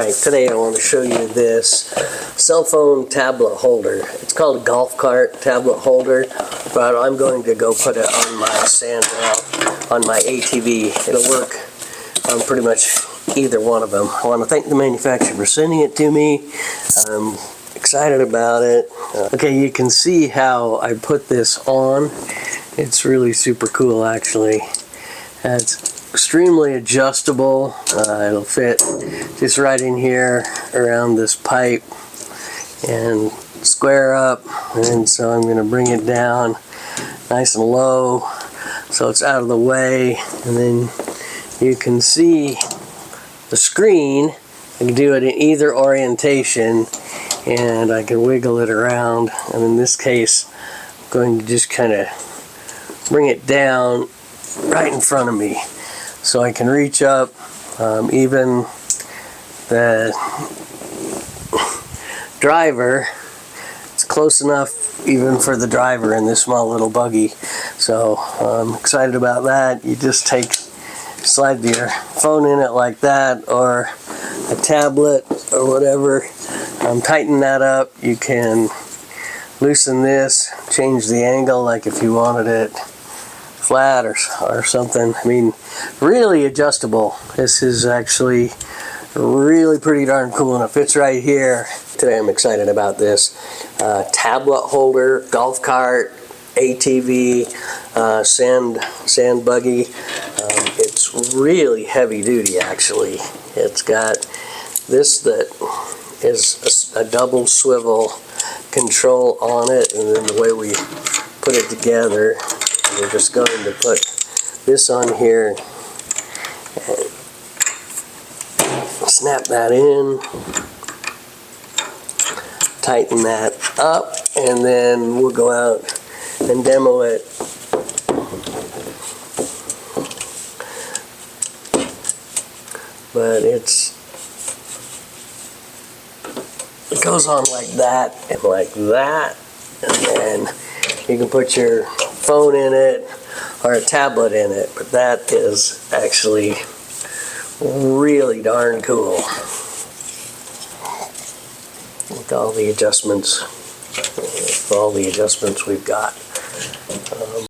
Alright, today I want to show you this cell phone tablet holder. It's called a golf cart tablet holder, but I'm going to go put it on my sand rail on my ATV. It'll work on pretty much either one of them. I want to thank the manufacturer for sending it to me. I'm excited about it. Okay, you can see how I put this on. It's really super cool, actually. It's extremely adjustable. It'll fit just right in here around this pipe and square up, and so I'm going to bring it down nice and low so it's out of the way, and then you can see the screen. I can do it in either orientation and I can wiggle it around, and in this case I'm going to just kind of bring it down right in front of me so I can reach up. Even the driver, it's close enough even for the driver in this small little buggy. So I'm excited about that. You just slide your phone in it like that, or a tablet or whatever. Tighten that up. You can loosen this, change the angle, like if you wanted it flat or something. I mean, really adjustable. This is actually really pretty darn cool, and it fits right here. Today I'm excited about this tablet holder, golf cart, ATV, sand buggy. It's really heavy duty, actually. It's got this that is a double swivel control on it, and then the way we put it together, we're just going to put this on here and snap that in, tighten that up, and then we'll go out and demo it. But it goes on like that and like that, and then you can put your phone in it or a tablet in it, but that is actually really darn cool with all the adjustments we've got.